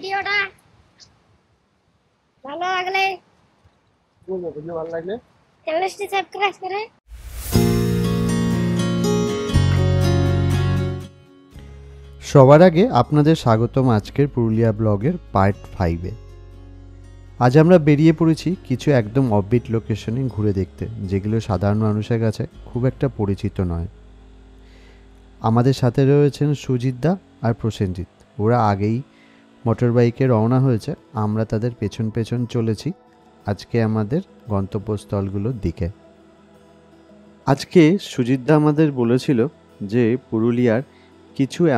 ভিডিওটা ভালো লাগলে চ্যানেলটি সাবস্ক্রাইব করে সবার আগে আপনাদের স্বাগতম আজকের পুরুলিয়া ব্লগের পার্ট 5-এ। আজ আমরা বেরিয়ে পড়েছি কিছু একদম অফবিট লোকেশনে ঘুরে দেখতে, যেগুলো সাধারণ মানুষের কাছে খুব একটা পরিচিত নয়। আমাদের সাথে রয়েছেন সুজিত দা আর প্রসেনজিৎ। ওরা আগেই মোটর বাইকে রওনা হয়েছে, আমরা তাদের পেছন পেছন চলেছি আজকে আমাদের গন্তব্যস্থলগুলোর দিকে। আজকে সুজিত দা আমাদের বলেছিল যে পুরুলিয়ার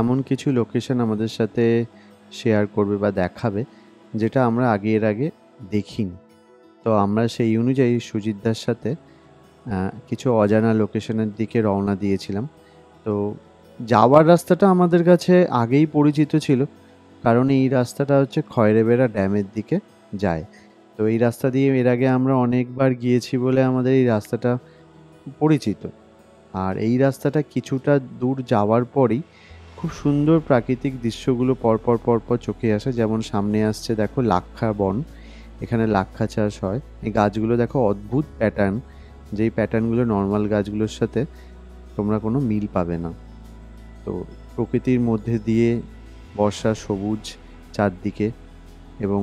এমন কিছু লোকেশন আমাদের সাথে শেয়ার করবে বা দেখাবে, যেটা আমরা এর আগে দেখিনি। তো আমরা সেই অনুযায়ী সুজিতদার সাথে কিছু অজানা লোকেশনের দিকে রওনা দিয়েছিলাম। তো যাওয়ার রাস্তাটা আমাদের কাছে আগেই পরিচিত ছিল, কারণ এই রাস্তাটা হচ্ছে খয়রেবেড়া ড্যামের দিকে যায়। তো এই রাস্তা দিয়ে এর আগে আমরা অনেকবার গিয়েছি বলে আমাদের এই রাস্তাটা পরিচিত। আর এই রাস্তাটা কিছুটা দূর যাওয়ার পরেই খুব সুন্দর প্রাকৃতিক দৃশ্যগুলো পরপর চোখে আসে। যেমন সামনে আসছে দেখো লাক্ষা বন, এখানে লাক্ষা চাষ হয়। এই গাছগুলো দেখো অদ্ভুত প্যাটার্ন, যেই প্যাটার্নগুলো নর্মাল গাছগুলোর সাথে তোমরা কোনো মিল পাবে না। তো প্রকৃতির মধ্যে দিয়ে বর্ষার সবুজ চারদিকে, এবং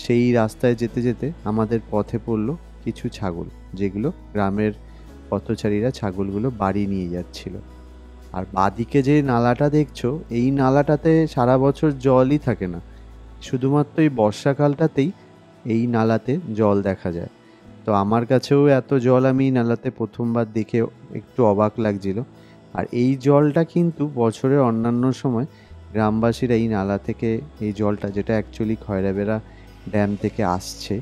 সেই রাস্তায় যেতে যেতে আমাদের পথে পড়লো কিছু ছাগল, যেগুলো গ্রামের পথচারীরা ছাগলগুলো বাড়ি নিয়ে যাচ্ছিল। আর বাদিকে যে নালাটা দেখছো, এই নালাটাতে সারা বছর জলই থাকে না, শুধুমাত্র এই বর্ষাকালটাতেই এই নালাতে জল দেখা যায়। তো আমার কাছেও এত জল আমি নালাতে প্রথমবার দেখে একটু অবাক লাগছিল। আর এই জলটা কিন্তু বছরের অন্যান্য সময় গ্রামবাসীরা এই নালা থেকে এই জলটা, যেটা অ্যাকচুয়ালি খয়রাবেড়া ড্যাম থেকে আসছে,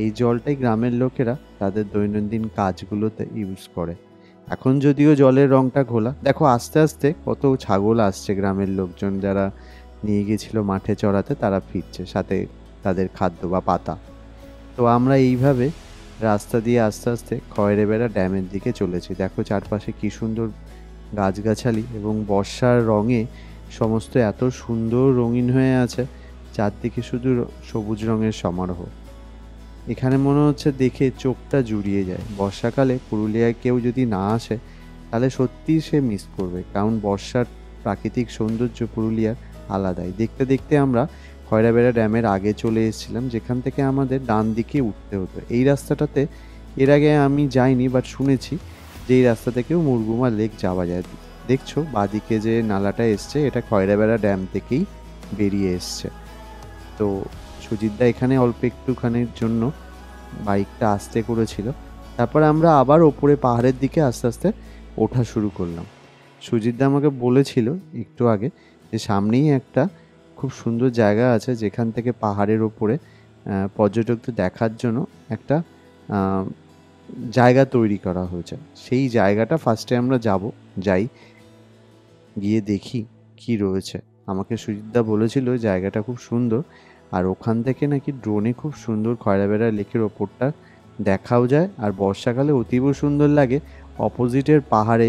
এই জলটাই গ্রামের লোকেরা তাদের দৈনন্দিন কাজগুলোতে ইউজ করে। এখন যদিও জলের রংটা ঘোলা, দেখো আস্তে আস্তে কত ছাগল আসছে, গ্রামের লোকজন যারা নিয়ে গেছিল মাঠে চড়াতে তারা ফিরছে, সাথে তাদের খাদ্য বা পাতা। তো আমরা এইভাবে রাস্তা দিয়ে আস্তে আস্তে খয়রেবেড়া ড্যামের দিকে চলেছি। দেখো চারপাশে কি সুন্দর গাছগাছালি, এবং বর্ষার রঙে সমস্ত এত সুন্দর রঙিন হয়ে আছে, চারদিকে শুধু সবুজ রঙের সমারোহ। এখানে মনে হচ্ছে দেখে চোখটা জুড়িয়ে যায়। বর্ষাকালে পুরুলিয়ায় কেউ যদি না আসে তাহলে সত্যিই সে মিস করবে, কারণ বর্ষার প্রাকৃতিক সৌন্দর্য পুরুলিয়ার আলাদাই। দেখতে দেখতে আমরা খয়রাবেড়া ড্যামের আগে চলে এসেছিলাম, যেখান থেকে আমাদের ডান দিকে উঠতে হতো। এই রাস্তাটাতে এর আগে আমি যাইনি, বাট শুনেছি যে এই রাস্তা থেকেও মুরগুমা লেক যাওয়া যায়। দেখছো বাদিকে যে নালাটা এসছে, এটা খয়রাবেড়া ড্যাম থেকেই বেরিয়ে এসছে। তো সুজিতদা এখানে অল্প একটুখানির জন্য বাইকটা আস্তে করেছিল, তারপর আমরা আবার ওপরে পাহাড়ের দিকে আস্তে আস্তে ওঠা শুরু করলাম। সুজিতদা আমাকে বলেছিল একটু আগে যে সামনেই একটা খুব সুন্দর জায়গা আছে, যেখান থেকে পাহাড়ের ওপরে পর্যটকদের দেখার জন্য একটা জায়গা তৈরি করা হয়েছে। সেই জায়গাটা ফার্স্টে আমরা যাই, গিয়ে দেখি কি রয়েছে। আমাকে সুজিতদা বলেছিল জায়গাটা খুব সুন্দর, আর ওখান থেকে নাকি ড্রোনে খুব সুন্দর খয়রাবেড়া লেকের ওপরটা দেখাও যায়। আর বর্ষাকালে অতীব সুন্দর লাগে অপোজিটের পাহাড়ে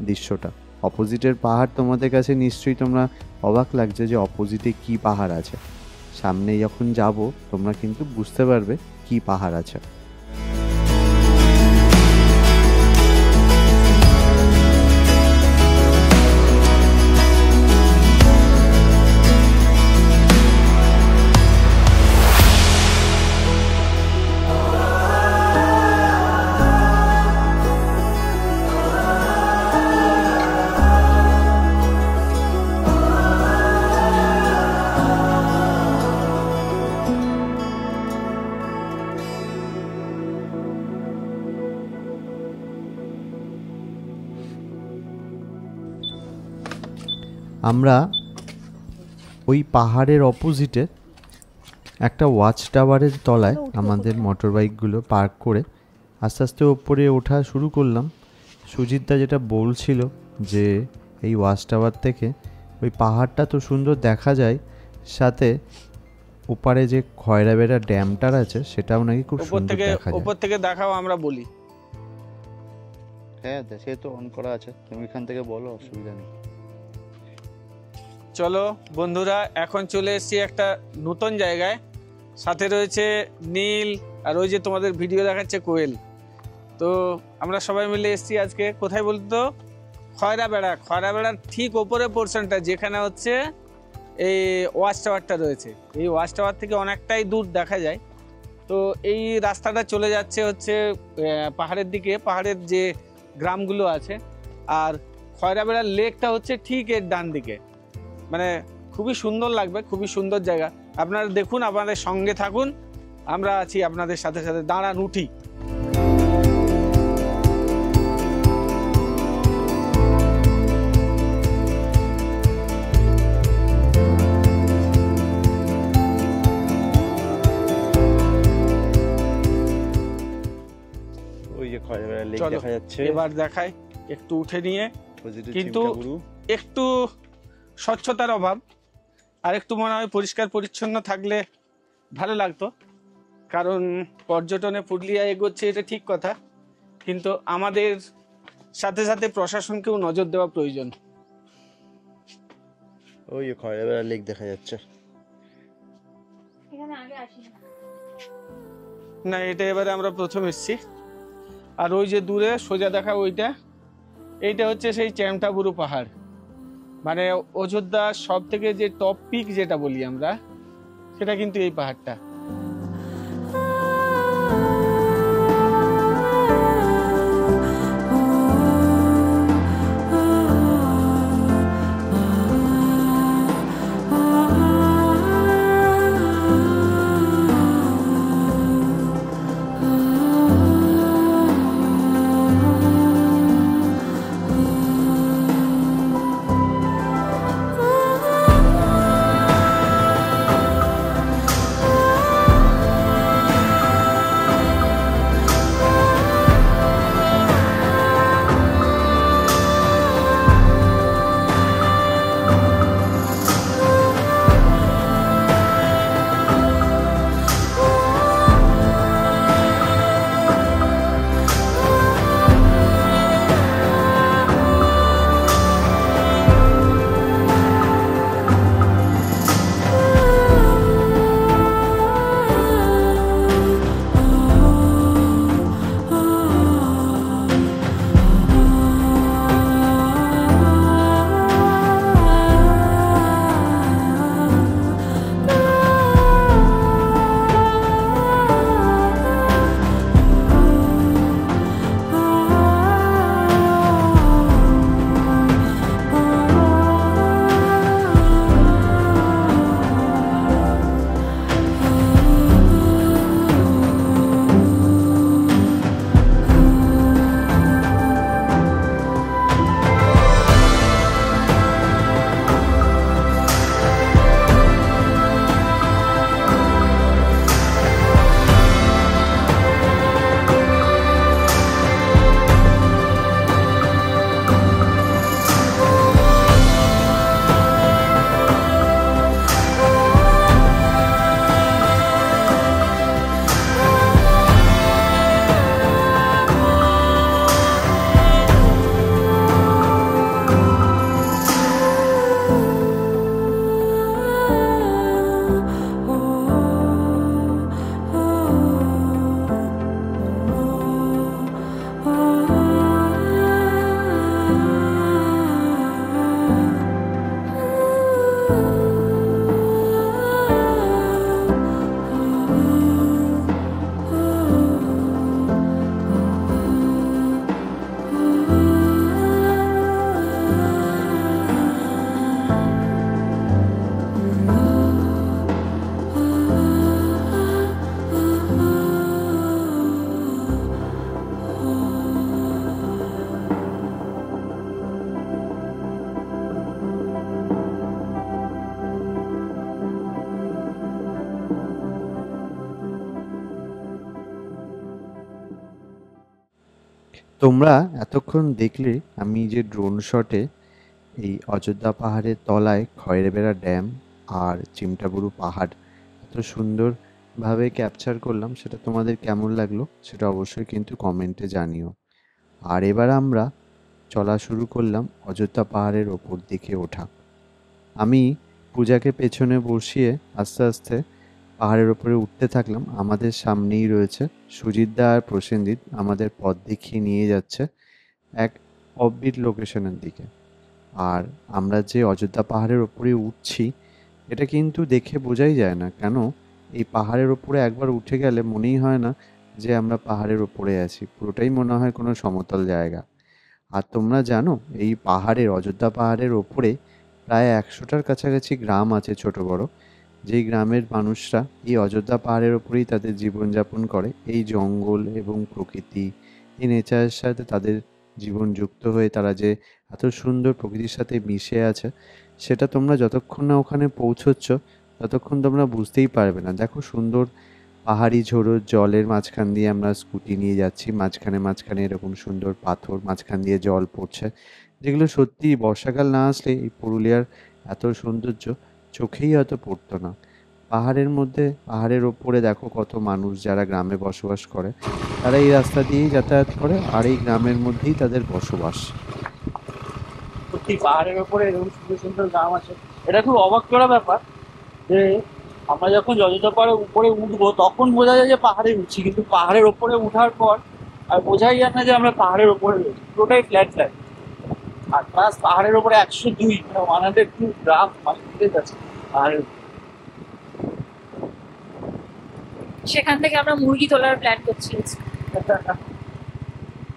দৃশ্যটা। অপোজিটের পাহাড় তোমাদের কাছে নিশ্চয়ই তোমরা অবাক লাগছে যে অপোজিটে কি পাহাড় আছে। সামনে যখন যাব তোমরা কিন্তু বুঝতে পারবে কি পাহাড় আছে। আমরা ওই পাহাড়ের অপোজিটে একটা ওয়াচ টাওয়ারের তলায় আমাদের মোটর বাইকগুলো পার্ক করে আস্তে আস্তে ওপরে ওঠা শুরু করলাম। সুজিতদা যেটা বলছিল যে এই ওয়াচ টাওয়ার থেকে ওই পাহাড়টা তো সুন্দর দেখা যায়, সাথে ওপারে যে খয়রাবেড়া ড্যামটার আছে সেটাও নাকি খুব সুন্দর দেখা যায়। উপর থেকে দেখাও আমরা বলি। হ্যাঁ সে তো অন করা আছে, তুমি এখান থেকে বলো, অসুবিধা নেই। চলো বন্ধুরা, এখন চলে এসেছি একটা নতুন জায়গায়। সাথে রয়েছে নীল, আর ওই যে তোমাদের ভিডিও দেখাচ্ছে কোয়েল। তো আমরা সবাই মিলে এসেছি আজকে কোথায় বলতো? খয়রাবেড়ার ঠিক ওপরে পোর্শনটা, যেখানে হচ্ছে এই ওয়াচ টাওয়ারটা রয়েছে। এই ওয়াচ টাওয়ার থেকে অনেকটাই দূর দেখা যায়। তো এই রাস্তাটা চলে যাচ্ছে হচ্ছে পাহাড়ের দিকে, পাহাড়ের যে গ্রামগুলো আছে। আর খয়রাবেড়ার লেকটা হচ্ছে ঠিক এর ডান দিকে। মানে খুবই সুন্দর লাগবে, খুবই সুন্দর জায়গা। আপনারা দেখুন, আপনাদের সঙ্গে থাকুন, আমরা আছি আপনাদের সাথে সাথে। দাঁড়ান, উঠি। ওই যে খয়রাবেড়া লেক চলো দেখা যাচ্ছে। এবার দেখাই, একটু উঠে নিয়ে। Opposite এ কিন্তু চিমটাবুরু। একটু স্বচ্ছতার অভাব, আর একটু মনে হয় পরিষ্কার পরিচ্ছন্ন থাকলে ভালো লাগতো। কারণ পর্যটনে পুরুলিয়া এগোচ্ছে, এটা ঠিক কথা, কিন্তু আমাদের সাথে সাথে প্রশাসনকেও নজর দেওয়া প্রয়োজন। ওই যে খয়রাবেড়া লেক দেখা যাচ্ছে। এখানে আগে আসিনি। না, এটা এবারে আমরা প্রথম এসেছি। আর ওই যে দূরে সোজা দেখা ওইটা, এইটা হচ্ছে সেই চ্যামটাবুরু পাহাড়। মানে অযোধ্যার সব থেকে যে টপ পিক যেটা বলি আমরা, সেটা কিন্তু এই পাহাড়টা। তোমরা এতক্ষণ দেখলে আমি যে ড্রোন শটে এই অযোধ্যা পাহাড়ের তলায় খয়রাবেড়া ড্যাম আর চিমটাবুরু পাহাড় এত সুন্দরভাবে ক্যাপচার করলাম, সেটা তোমাদের কেমন লাগলো সেটা অবশ্যই কিন্তু কমেন্টে জানিও। আর এবার আমরা চলা শুরু করলাম অযোধ্যা পাহাড়ের ওপর দিকে ওঠা। আমি পূজাকে পেছনে বসিয়ে আস্তে আস্তে পাহাড়ের ওপরে উঠতে থাকলাম। আমাদের সামনেই রয়েছে সুজিতদা আর প্রসেনজিৎ, আমাদের পথ দেখিয়ে নিয়ে যাচ্ছে এক অফবিট লোকেশনের দিকে। আর আমরা যে অযোধ্যা পাহাড়ের ওপরে উঠছি এটা কিন্তু দেখে বোঝাই যায় না, কেন এই পাহাড়ের ওপরে একবার উঠে গেলে মনেই হয় না যে আমরা পাহাড়ের ওপরে আছি, পুরোটাই মনে হয় কোনো সমতল জায়গা। আর তোমরা জানো এই পাহাড়ের, অযোধ্যা পাহাড়ের ওপরে প্রায় 100টার কাছাকাছি গ্রাম আছে ছোট বড়, যেই গ্রামের মানুষরা এই অযোধ্যা পাহাড়ের ওপরেই তাদের জীবনযাপন করে। এই জঙ্গল এবং প্রকৃতি, এই নেচারের সাথে তাদের জীবন যুক্ত হয়ে তারা যে এত সুন্দর প্রকৃতির সাথে মিশে আছে, সেটা তোমরা যতক্ষণ না ওখানে পৌঁছচ্ছ ততক্ষণ তোমরা বুঝতেই পারবে না। দেখো সুন্দর পাহাড়ি ঝোড়ো জলের মাঝখান দিয়ে আমরা স্কুটি নিয়ে যাচ্ছি, মাঝখানে মাঝখানে এরকম সুন্দর পাথর, মাঝখান দিয়ে জল পড়ছে, যেগুলো সত্যি বর্ষাকাল না আসলে এই পুরুলিয়ার এত সৌন্দর্য চোখেই হয়তো পড়তো না। পাহাড়ের মধ্যে, পাহাড়ের ওপরে দেখো কত মানুষ যারা গ্রামে বসবাস করে, তারা এই রাস্তা দিয়েই যাতায়াত করে, আর এই গ্রামের মধ্যেই তাদের বসবাস। সত্যি পাহাড়ের ওপরে এরকম সুন্দর সুন্দর গ্রাম আছে, এটা খুব অবাক করা ব্যাপার যে আমরা যখন অযোধ্যা পাহাড়ের উপরে উঠবো তখন বোঝা যায় যে পাহাড়ে উঠছি, কিন্তু পাহাড়ের ওপরে উঠার পর আর বোঝাই যায় না যে আমরা পাহাড়ের ওপরে রয়েছি, পুরোটাই ফ্ল্যাট ফ্ল্যাট। আর প্লাস পাহাড়ের ওপরে 102 মানে 102 গ্রাম মানুষ আছে পাহাড়ের উপরে। সেখান থেকে আমরা মুরগি তোলার প্ল্যান করছি।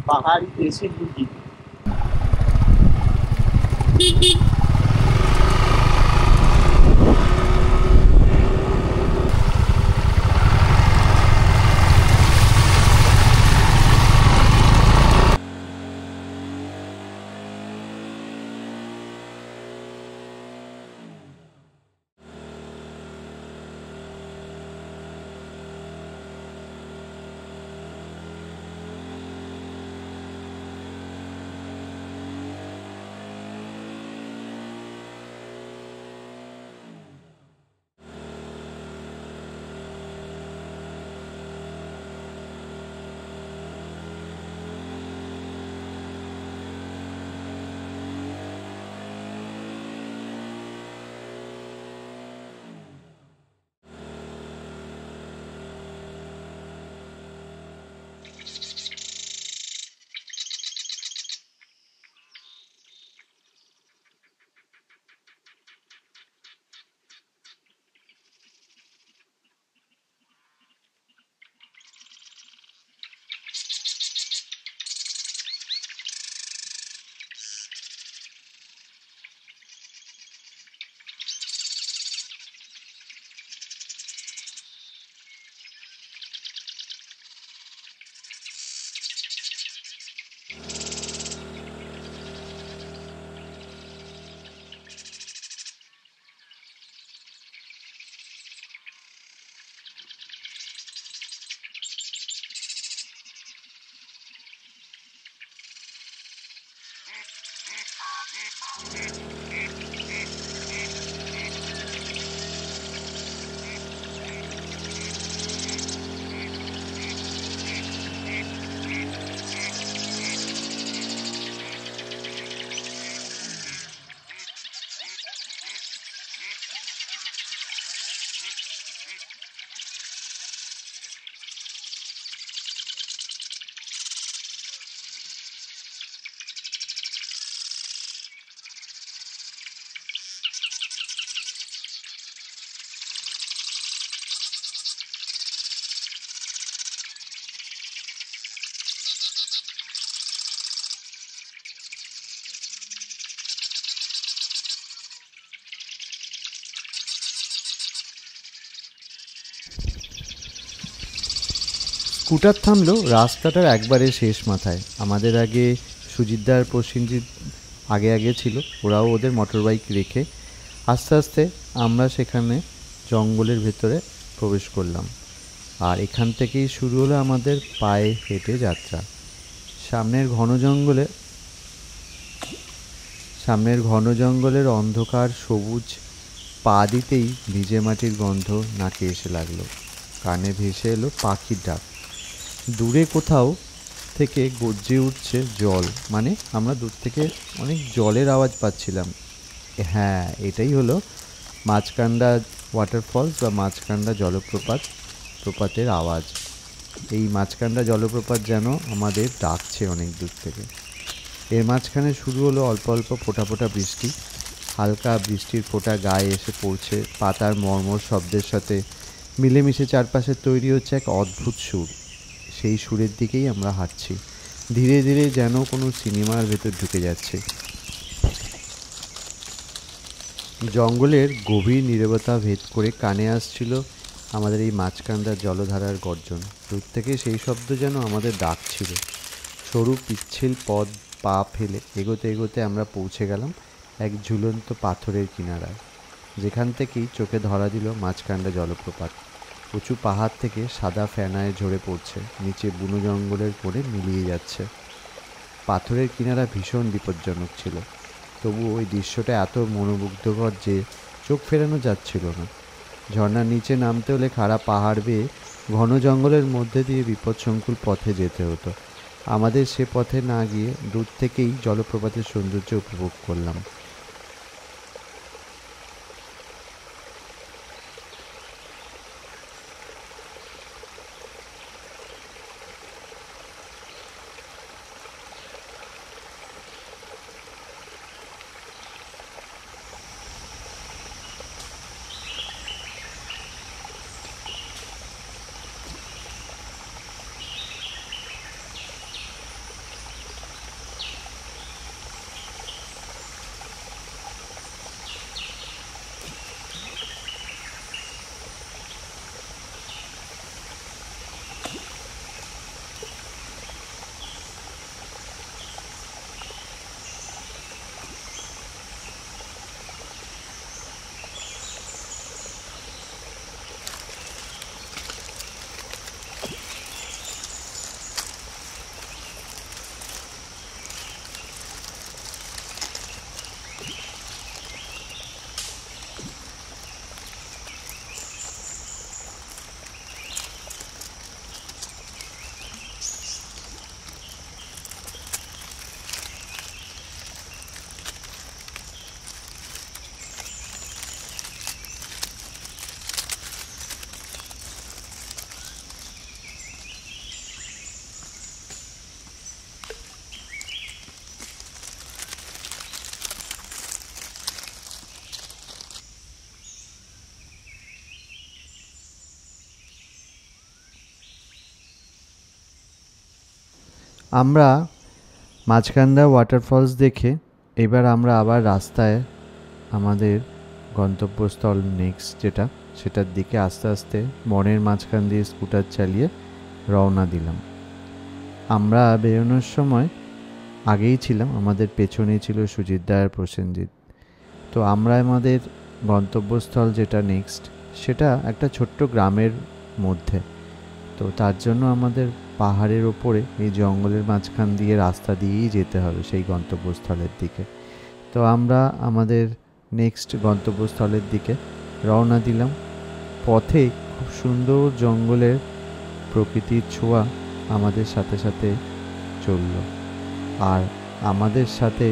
পাহাড়ি দেশি মুরগি। স্কুটার থামলো রাস্তাটার একবারে শেষ মাথায়। আমাদের আগে সুজিতদা আর প্রসেনজিৎ আগে আগে ছিল, ওরাও ওদের মোটর বাইক রেখে আস্তে আস্তে আমরা সেখানে জঙ্গলের ভেতরে প্রবেশ করলাম। আর এখান থেকেই শুরু হলো আমাদের পায়ে হেঁটে যাত্রা। সামনের ঘন জঙ্গলের অন্ধকার সবুজ পা দিতেই ভিজে মাটির গন্ধ নাকে এসে লাগলো, কানে ভেসে এলো পাখির ডাক। দূরে কোথাও থেকে গর্জে উঠছে জল, মানে আমরা দূর থেকে অনেক জলের আওয়াজ পাচ্ছিলাম। হ্যাঁ, এটাই হলো মাছকান্ডা ওয়াটারফলস বা মাছকান্ডা প্রপাতের আওয়াজ। এই মাছকান্ডা জলপ্রপাত যেন আমাদের ডাকছে অনেক দূর থেকে। এর মাঝখানে শুরু হলো অল্প অল্প ফোঁটা ফোঁটা বৃষ্টি। হালকা বৃষ্টির ফোঁটা গায়ে এসে পড়ছে, পাতার মর্মর শব্দের সাথে মিলেমিশে চারপাশে তৈরি হচ্ছে এক অদ্ভুত সুর। সেই সুরের দিকেই আমরা হাঁটছি, ধীরে ধীরে যেন কোনো সিনেমার ভেতর ঢুকে যাচ্ছে। জঙ্গলের গভীর নীরবতা ভেদ করে কানে আসছিল আমাদের এই মাছকান্দার জলধারার গর্জন। দূর থেকে সেই শব্দ যেন আমাদের ডাকছিল। সরু পিচ্ছিল পথ পা ফেলে এগোতে এগোতে আমরা পৌঁছে গেলাম এক ঝুলন্ত পাথরের কিনারায়, যেখান থেকেই চোখে ধরা দিল মাছকান্ডা জলপ্রপাত। উঁচু পাহাড় থেকে সাদা ফেনায় ঝরে পড়ছে, নিচে বুনো জঙ্গলের কোণে মিলিয়ে যাচ্ছে। পাথরের কিনারা ভীষণ বিপজ্জনক ছিল, তবু ওই দৃশ্যটা এত মনোমুগ্ধকর যে চোখ ফেরানো যাচ্ছিল না। ঝর্ণার নিচে নামতে হলে খাড়া পাহাড় বেয়ে ঘন জঙ্গলের মধ্যে দিয়ে বিপদসংকুল পথে যেতে হতো। আমাদের সে পথে না গিয়ে দূর থেকেই জলপ্রপাতের সৌন্দর্য উপভোগ করলাম। আমরা মাছকান্ডা ওয়াটারফলস দেখে এবার আমরা আবার রাস্তায় আমাদের গন্তব্যস্থল নেক্সট সেটার দিকে আস্তে আস্তে বনের মাঝখান দিয়ে স্কুটার চালিয়ে রওনা দিলাম। আমরা বেরোনোর সময় আগেই ছিলাম, আমাদের পেছনেই ছিল সুজিত দা আর প্রসেনজিৎ। তো আমরা আমাদের গন্তব্যস্থল যেটা নেক্সট সেটা একটা ছোট্ট গ্রামের মধ্যে। তো তার জন্য আমাদের পাহাড়ের ওপরে এই জঙ্গলের মাঝখান দিয়ে রাস্তা দিয়েই যেতে হবে সেই গন্তব্যস্থলের দিকে। তো আমরা আমাদের নেক্সট গন্তব্যস্থলের দিকে রওনা দিলাম। পথে খুব সুন্দর জঙ্গলের প্রকৃতির ছোঁয়া আমাদের সাথে সাথে চলল, আর আমাদের সাথে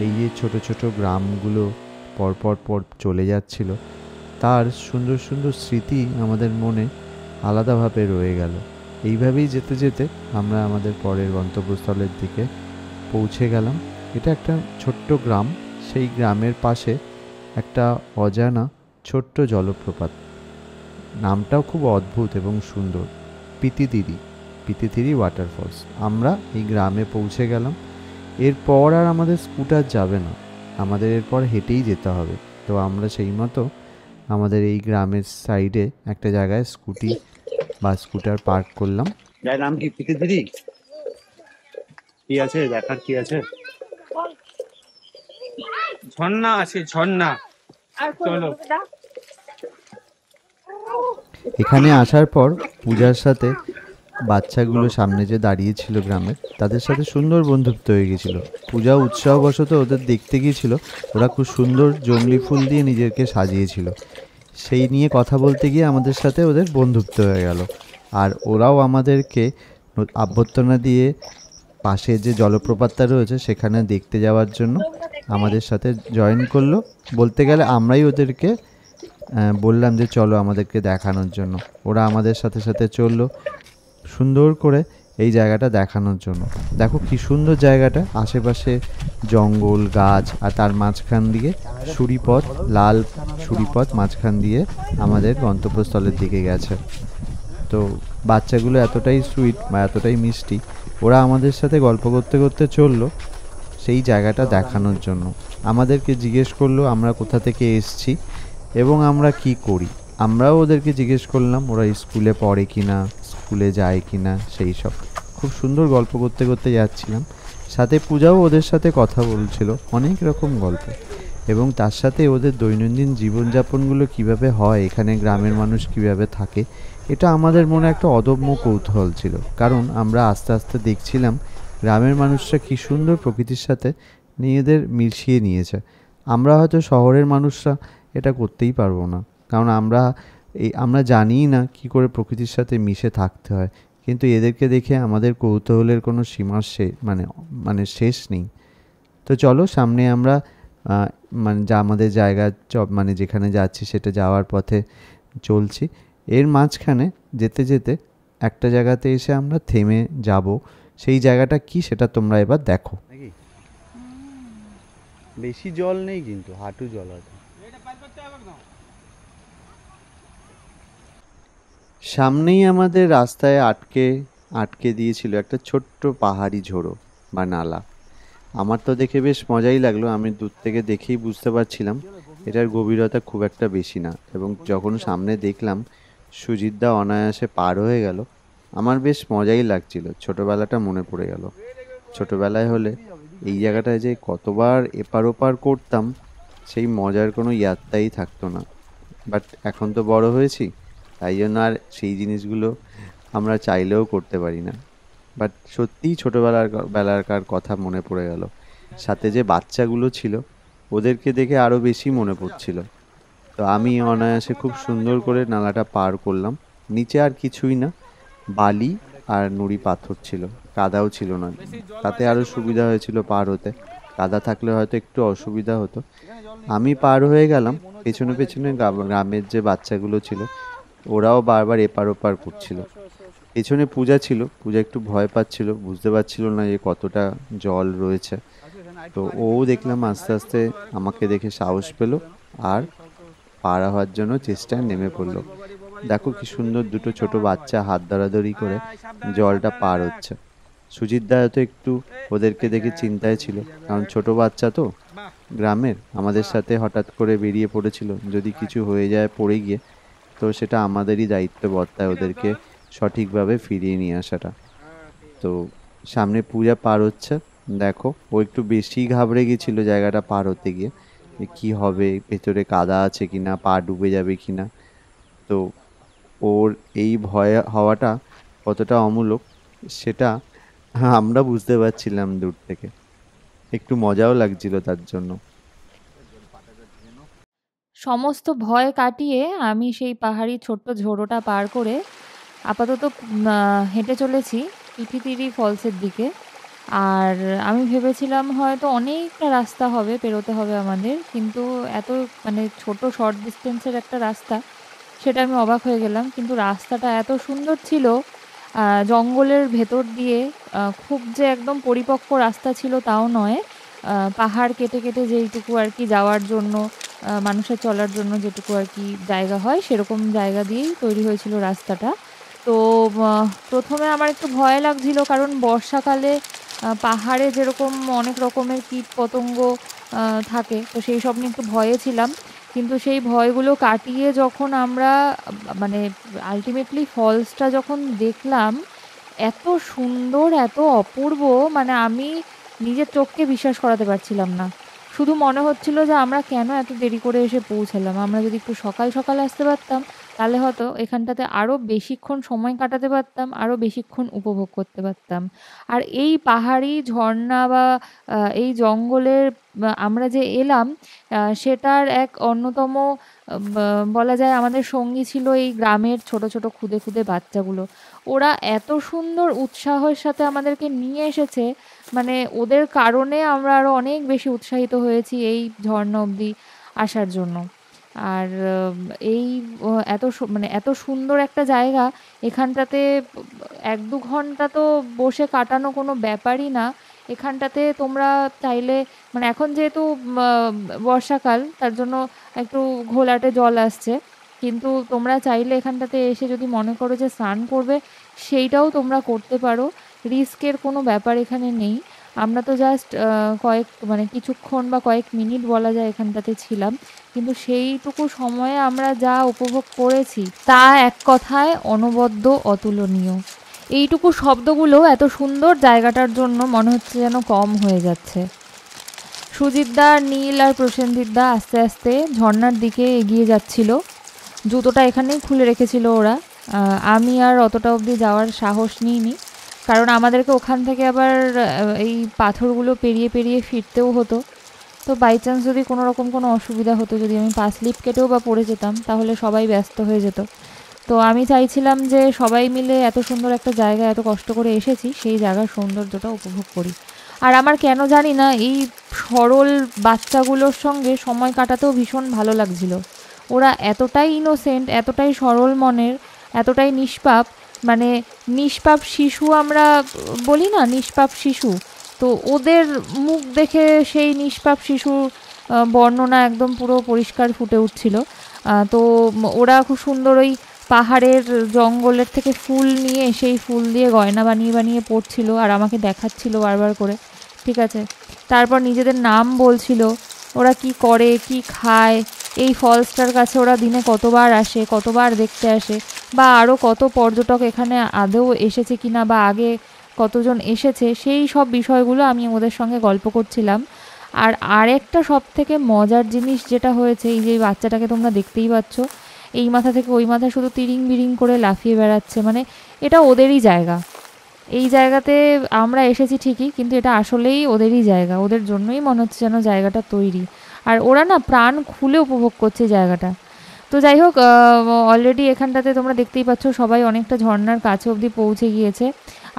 এই যে ছোট ছোট গ্রামগুলো পর চলে যাচ্ছিল, তার সুন্দর সুন্দর স্মৃতি আমাদের মনে আলাদাভাবে রয়ে গেল। এইভাবেই যেতে যেতে আমরা আমাদের পরের গন্তব্যস্থলের দিকে পৌঁছে গেলাম। এটা একটা ছোট্ট গ্রাম, সেই গ্রামের পাশে একটা অজানা ছোট্ট জলপ্রপাত, নামটাও খুব অদ্ভুত এবং সুন্দর, পিতিতিরি ওয়াটারফলস। আমরা এই গ্রামে পৌঁছে গেলাম। এরপর আর আমাদের স্কুটার যাবে না, আমাদের এরপর হেঁটেই যেতে হবে। তো আমরা সেই মতো আমাদের এই গ্রামের সাইডে একটা জায়গায় স্কুটার পার্ক করলাম। যার নাম কি পিতিতিরি? কি আছে দেখার? কি আছে? ঝর্ণা আছে, ঝর্ণা। চলো। এখানে আসার পর পূজার সাথে বাচ্চাগুলো সামনে যে দাঁড়িয়ে ছিল গ্রামের, তাদের সাথে সুন্দর বন্ধুত্ব হয়ে গেছিল। পূজা উৎসাহবশত ওদের দেখতে গিয়েছিল, ওরা খুব সুন্দর জংলি ফুল দিয়ে নিজেকে সাজিয়েছিল। সেই নিয়ে কথা বলতে গিয়ে আমাদের সাথে ওদের বন্ধুত্ব হয়ে গেল, আর ওরাও আমাদেরকে অভ্যর্থনা দিয়ে পাশে যে জলপ্রপাতটা রয়েছে সেখানে দেখতে যাওয়ার জন্য আমাদের সাথে জয়েন করলো। বলতে গেলে আমরাই ওদেরকে বললাম যে চলো আমাদেরকে দেখানোর জন্য। ওরা আমাদের সাথে সাথে চললো সুন্দর করে এই জায়গাটা দেখানোর জন্য। দেখো কি সুন্দর জায়গাটা, আশেপাশে জঙ্গল, গাছ, আর তার মাঝখান দিয়ে সুড়িপথ, লাল সুড়িপথ মাঝখান দিয়ে আমাদের গন্তব্যস্থলের দিকে গেছে। তো বাচ্চাগুলো এতটাই সুইট বা এতটাই মিষ্টি, ওরা আমাদের সাথে গল্প করতে করতে চললো সেই জায়গাটা দেখানোর জন্য। আমাদেরকে জিজ্ঞেস করলো আমরা কোথা থেকে এসছি এবং আমরা কি করি। আমরাও ওদেরকে জিজ্ঞেস করলাম ওরা স্কুলে পড়ে কি না, স্কুলে যায় কি না, সেই সব। খুব সুন্দর গল্প করতে করতে যাচ্ছিলাম। সাথে পূজাও ওদের সাথে কথা বলছিল অনেক রকম গল্প, এবং তার সাথে ওদের দৈনন্দিন জীবনযাপনগুলো কিভাবে হয়, এখানে গ্রামের মানুষ কিভাবে থাকে, এটা আমাদের মনে একটা অদম্য কৌতূহল ছিল। কারণ আমরা আস্তে আস্তে দেখছিলাম গ্রামের মানুষরা কী সুন্দর প্রকৃতির সাথে নিজেদের মিশিয়ে নিয়েছে। আমরা হয়তো শহরের মানুষরা এটা করতেই পারবো না, কারণ আমরা জানিই না কি করে প্রকৃতির সাথে মিশে থাকতে হয়। কিন্তু এদেরকে দেখে আমাদের কৌতূহলের কোনো সীমার মানে শেষ নেই। তো চলো সামনে আমরা আমাদের জায়গা মানে যেখানে যাচ্ছি সেটা যাওয়ার পথে চলছি। এর মাঝখানে যেতে যেতে একটা জায়গাতে এসে আমরা থেমে যাব। সেই জায়গাটা কি সেটা তোমরা এবার দেখো। নাকি বেশি জল নেই, কিন্তু হাঁটু জল আছে। সামনেই আমাদের রাস্তায় আটকে দিয়েছিল একটা ছোট্ট পাহাড়ি ঝোড়ো বা নালা। আমার তো দেখে বেশ মজাই লাগলো। আমি দূর থেকে দেখেই বুঝতে পারছিলাম এটার গভীরতা খুব একটা বেশি না, এবং যখন সামনে দেখলাম সুজিতদা অনায়াসে পার হয়ে গেল, আমার বেশ মজাই লাগছিল। ছোটোবেলাটা মনে পড়ে গেল। ছোটোবেলায় হলে এই জায়গাটায় যে কতবার এপার ওপার করতাম সেই মজার কোনো ইয়াত্তাই থাকতো না। বাট এখন তো বড় হয়েছি, তাই জন্য আর সেই জিনিসগুলো আমরা চাইলেও করতে পারি না। বাট সত্যিই বেলাকার কথা মনে পড়ে গেল। সাথে যে বাচ্চাগুলো ছিল ওদেরকে দেখে আরও বেশি মনে পড়ছিল। তো আমি অনায়াসে খুব সুন্দর করে নালাটা পার করলাম। নিচে আর কিছুই না, বালি আর নুড়ি পাথর ছিল, কাদাও ছিল না। তাতে আরও সুবিধা হয়েছিল পার হতে। কাদা থাকলে হয়তো একটু অসুবিধা হতো। আমি পার হয়ে গেলাম, পেছনে পেছনে গ্রামের যে বাচ্চাগুলো ছিল ওরাও বারবার এপার ওপার করছিল। পেছনে পূজা ছিল, পূজা একটু ভয় পাচ্ছিল, বুঝতে পারছিল না যে কতটা জল রয়েছে। তো ও দেখলাম আস্তে আস্তে আমাকে দেখে সাহস পেল আর পার হওয়ার জন্য চেষ্টায় নেমে পড়লো। দেখো কি সুন্দর দুটো ছোট বাচ্চা হাত ধরাধরি করে জলটা পার হচ্ছে। সুজিতদা হয়তো একটু ওদেরকে দেখে চিন্তায় ছিল, কারণ ছোট বাচ্চা তো গ্রামের, আমাদের সাথে হঠাৎ করে বেরিয়ে পড়েছিল। যদি কিছু হয়ে যায় পড়ে গিয়ে, তো সেটা আমাদেরই দায়িত্ব বর্তায় ওদেরকে সঠিকভাবে ফিরিয়ে নিয়ে আসাটা। তো সামনে পূজা পার হচ্ছে, দেখো ও একটু বেশি ঘাবড়ে গেছিল জায়গাটা পার হতে গিয়ে, যে কী হবে, ভেতরে কাদা আছে কিনা, পা ডুবে যাবে কিনা। তো ওর এই ভয় হওয়াটা কতটা অমূলক সেটা আমরা বুঝতে পারছিলাম দূর থেকে। একটু মজাও লাগছিল তার জন্য। সমস্ত ভয় কাটিয়ে আমি সেই পাহাড়ি ছোট্ট ঝোড়োটা পার করে আপাতত হেঁটে চলেছি পিঠিতিরি ফলসের দিকে। আর আমি ভেবেছিলাম হয়তো অনেকটা রাস্তা হবে, পেরোতে হবে আমাদের, কিন্তু এত মানে ছোট শর্ট ডিস্টেন্সের একটা রাস্তা, সেটা আমি অবাক হয়ে গেলাম। কিন্তু রাস্তাটা এত সুন্দর ছিল, জঙ্গলের ভেতর দিয়ে, খুব যে একদম পরিপক্ক রাস্তা ছিল তাও নয়। পাহাড় কেটে কেটে যেইটুকু আর কি যাওয়ার জন্য, মানুষের চলার জন্য যেটুকু আর কি জায়গা হয়, সেরকম জায়গা দিয়েই তৈরি হয়েছিল রাস্তাটা। তো প্রথমে আমার একটু ভয় লাগছিল, কারণ বর্ষাকালে পাহাড়ে যেরকম অনেক রকমের কীট পতঙ্গ থাকে, তো সেই সব নিয়ে একটু ভয়ে ছিলাম। কিন্তু সেই ভয়গুলো কাটিয়ে যখন আমরা মানে আলটিমেটলি ফলসটা যখন দেখলাম, এত সুন্দর, এত অপূর্ব, মানে আমি নিজের চোখকে বিশ্বাস করাতে পারছিলাম না। শুধু মনে হচ্ছিল যে আমরা কেন এত দেরি করে এসে পৌঁছালাম। আমরা যদি একটু সকাল সকাল আসতে পারতাম তাহলে হয়তো এখানটাতে আরও বেশিক্ষণ সময় কাটাতে পারতাম, আরও বেশিক্ষণ উপভোগ করতে পারতাম। আর এই পাহাড়ি ঝর্ণা বা এই জঙ্গলের আমরা যে এলাম, সেটার এক অন্যতম বলা যায় আমাদের সঙ্গী ছিল এই গ্রামের ছোট ছোট খুদে খুদে বাচ্চাগুলো। ওরা এত সুন্দর উৎসাহের সাথে আমাদেরকে নিয়ে এসেছে, মানে ওদের কারণে আমরা আরও অনেক বেশি উৎসাহিত হয়েছি এই ঝর্ণা অবধি আসার জন্য। আর এই মানে এত সুন্দর একটা জায়গা, এখানটাতে 1-2 ঘন্টা তো বসে কাটানো কোনো ব্যাপারই না। এখানটাতে তোমরা চাইলে, মানে এখন যেহেতু বর্ষাকাল, তার জন্য একটু ঘোলাটে জল আসছে, কিন্তু তোমরা চাইলে এখানটাতে এসে যদি মনে করো যে স্নান করবে, সেইটাও তোমরা করতে পারো। রিস্কের কোনো ব্যাপার এখানে নেই। আমরা তো জাস্ট মানে কিছুক্ষণ বা কয়েক মিনিট বলা যায় এখানটাতে ছিলাম, কিন্তু সেইটুকু সময়ে আমরা যা উপভোগ করেছি তা এক কথায় অনবদ্য, অতুলনীয়। এইটুকু শব্দগুলো এত সুন্দর জায়গাটার জন্য মনে হচ্ছে যেন কম হয়ে যাচ্ছে। সুজিতদা, নীল আর প্রসেনজিৎদা আস্তে আস্তে ঝর্ণার দিকে এগিয়ে যাচ্ছিল। জুতোটা এখানেই খুলে রেখেছিল ওরা। আমি আর অতটা অবধি যাওয়ার সাহস নিইনি, কারণ আমাদেরকে ওখান থেকে আবার এই পাথরগুলো পেরিয়ে পেরিয়ে ফিরতেও হতো। তো বাই চান্স যদি কোনো রকম কোনো অসুবিধা হতো, যদি আমি পা স্লিপ কেটেও বা পড়ে যেতাম, তাহলে সবাই ব্যস্ত হয়ে যেত। তো আমি চাইছিলাম যে সবাই মিলে এত সুন্দর একটা জায়গায় এত কষ্ট করে এসেছি, সেই জায়গার সৌন্দর্যটা উপভোগ করি। আর আমার কেন জানি না এই সরল বাচ্চাগুলোর সঙ্গে সময় কাটাতেও ভীষণ ভালো লাগছিল। ওরা এতটাই ইনোসেন্ট, এতটাই সরল মনের, এতটাই নিষ্পাপ, মানে নিষ্পাপ শিশু আমরা বলি না, নিষ্পাপ শিশু। তো ওদের মুখ দেখে সেই নিষ্পাপ শিশুর বর্ণনা একদম পুরো পরিষ্কার ফুটে উঠছিল। তো ওরা খুব সুন্দর ওই পাহাড়ের জঙ্গলের থেকে ফুল নিয়ে সেই ফুল দিয়ে গয়না বানিয়ে বানিয়ে পড়ছিল আর আমাকে দেখাচ্ছিল বারবার করে, ঠিক আছে। তারপর নিজেদের নাম বলছিল, ওরা কি করে, কি খায়, এই ফলসটার কাছে ওরা দিনে কতবার আসে, কতবার দেখতে আসে, বা আরও কত পর্যটক এখানে আদৌ এসেছে কিনা, বা আগে কতজন এসেছে, সেই সব বিষয়গুলো আমি ওদের সঙ্গে গল্প করছিলাম। আর আরেকটা সব থেকে মজার জিনিস যেটা হয়েছে, এই যে বাচ্চাটাকে তোমরা দেখতেই পাচ্ছ, এই মাথা থেকে ওই মাথা শুধু তিরিং বিরিং করে লাফিয়ে বেড়াচ্ছে, মানে এটা ওদেরই জায়গা। এই জায়গাতে আমরা এসেছি ঠিকই, কিন্তু এটা আসলেই ওদেরই জায়গা, ওদের জন্যই মনে হচ্ছে যেন জায়গাটা তৈরি। আর ওরা না প্রাণ খুলে উপভোগ করছে জায়গাটা। তো যাই হোক, অলরেডি এখানটাতে তোমরা দেখতেই পাচ্ছ সবাই অনেকটা ঝর্ণার কাছে অবধি পৌঁছে গিয়েছে।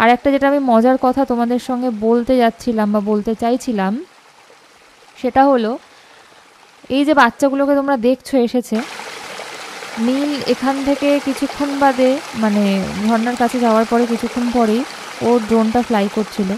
আর একটা যেটা আমি মজার কথা তোমাদের সঙ্গে বলতে যাচ্ছিলাম বা বলতে চাইছিলাম, সেটা হলো এই যে বাচ্চাগুলোকে তোমরা দেখছো এসেছে, নীল এখান থেকে কিছুক্ষণ বাদে, মানে ঝর্ণার কাছে যাওয়ার পরে কিছুক্ষণ পরেই ওর ড্রোনটা ফ্লাই করছিল।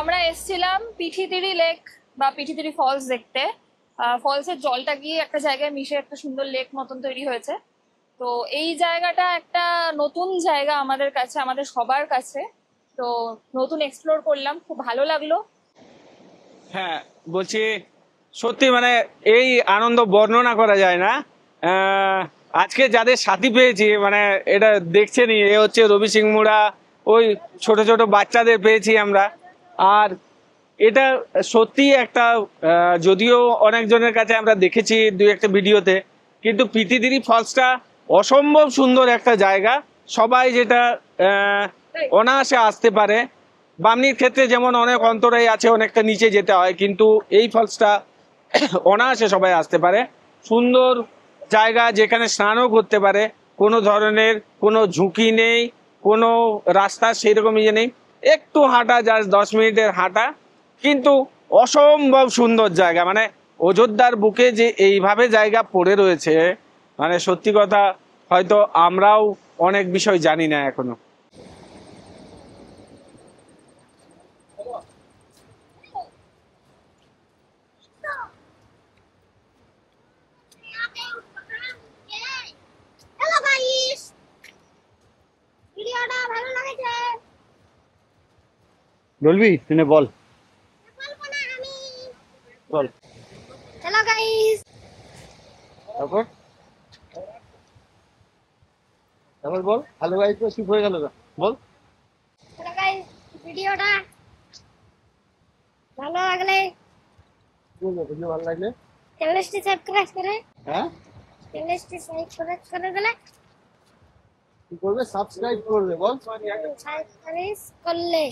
আমরা এসেছিলাম পিঠিতিরি লেক বা পিঠিতিরি ফলস দেখতে। ফলসের জলটা গিয়ে একটা জায়গায় মিশে একটা সুন্দর লেক মতন তৈরি হয়েছে। তো এই জায়গাটা একটা নতুন জায়গা আমাদের কাছে, আমাদের সবার কাছে। তো নতুন এক্সপ্লোর করলাম, খুব ভালো লাগলো। হ্যাঁ বলছি, সত্যি মানে এই আনন্দ বর্ণনা করা যায় না। আজকে যাদের সাথী পেয়েছি, মানে এটা দেখছেনই, এ হচ্ছে রবি সিং মুড়া, ওই ছোট ছোট বাচ্চাদের পেয়েছি আমরা। আর এটা সত্যি একটা যদিও অনেকজনের কাছে আমরা দেখেছি দুই একটা ভিডিওতে, কিন্তু পিঠিদিরি ফলসটা অসম্ভব সুন্দর একটা জায়গা। সবাই যেটা অনায়াসে আসতে পারে। বামনির ক্ষেত্রে যেমন অনেক অন্তরায় আছে, অনেকটা নিচে যেতে হয়, কিন্তু এই ফলসটা অনায়াসে সবাই আসতে পারে। সুন্দর জায়গা, যেখানে স্নানও করতে পারে, কোনো ধরনের কোনো ঝুঁকি নেই, কোনো রাস্তা সেরকম ইয়ে নেই, একটু হাঁটা, জাস্ট 10 মিনিটের হাঁটা, কিন্তু অসম্ভব সুন্দর জায়গা। মানে অযোধ্যার বুকে যে এইভাবে জায়গা পড়ে রয়েছে, মানে সত্যি কথা হয়তো আমরাও অনেক বিষয় জানি না এখনো। হ্যালো গাইস, ভিডিওটা ভালো লাগেছে বলবি শুনে বল। বলবো না আমি। বল হ্যালো গাইস, তারপর তারপর বল। ভালো গাইজ তো চুপ হয়ে গেল, বল। হ্যালো গাইস, ভিডিওটা ভালো লাগলে ভিডিও ভালো লাগলে চ্যানেলটি সাবস্ক্রাইব করে, হ্যাঁ চ্যানেলটি সাবস্ক্রাইব করে দিলে, কি করবে? সাবস্ক্রাইব করবে, বল। সাবস্ক্রাইব করলে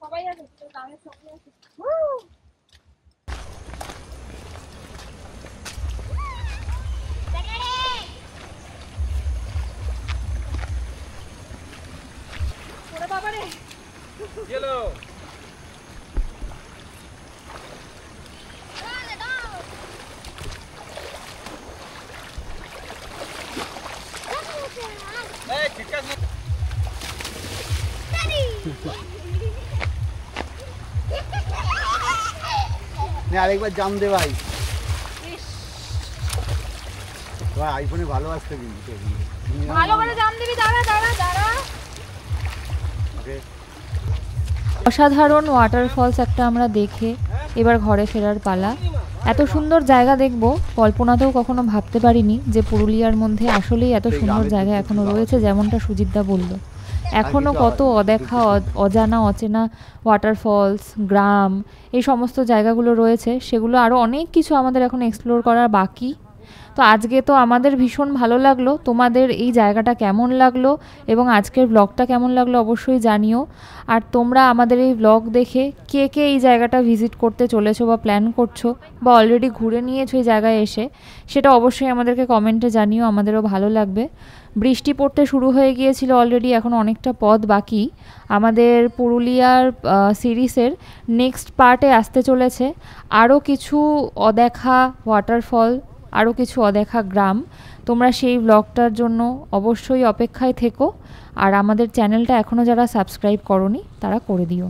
সবাই আছে, গ্রামের সবাই আছে। ওরে বাবা রে, গেলো ঠিক আছে। আরেকবার জাম দে ভাই। আইফোনে ভালো আসছে কিন্তু। ভালো করে জাম দিবি। দাঁড়া দাঁড়া দাঁড়া। অসাধারণ ওয়াটারফলস একটা আমরা দেখে এবার ঘরে ফেরার পালা। এত সুন্দর জায়গা দেখব কল্পনাতেও কখনো ভাবতে পারিনি যে পুরুলিয়ার মধ্যে আসলেই এত সুন্দর জায়গা এখনো রয়েছে। যেমনটা সুজিতদা বলল, এখনো কত অদেখা, অজানা, অচেনা ওয়াটারফলস, গ্রাম, এই সমস্ত জায়গাগুলো রয়েছে। সেগুলো আরও অনেক কিছু আমাদের এখন এক্সপ্লোর করার বাকি। তো আজকে তো আমাদের ভীষণ ভালো লাগলো। তোমাদের এই জায়গাটা কেমন লাগলো এবং আজকের ব্লগটা কেমন লাগলো অবশ্যই জানিও। আর তোমরা আমাদের এই ব্লগ দেখে কে কে এই জায়গাটা ভিজিট করতে চলেছো বা প্ল্যান করছো বা অলরেডি ঘুরে নিয়েছো এই জায়গায় এসে, সেটা অবশ্যই আমাদেরকে কমেন্টে জানিও, আমাদেরও ভালো লাগবে। বৃষ্টি পড়তে শুরু হয়ে গিয়েছিল অলরেডি, এখন অনেকটা পথ বাকি। আমাদের পুরুলিয়ার সিরিজের নেক্সট পার্টে আসতে চলেছে আরও কিছু অদেখা ওয়াটারফল, আরও কিছু অদেখা গ্রাম। তোমরা সেই ব্লগটার জন্য অবশ্যই অপেক্ষায় থেকো। আর আমাদের চ্যানেলটা এখনও যারা সাবস্ক্রাইব করোনি তারা করে দিও।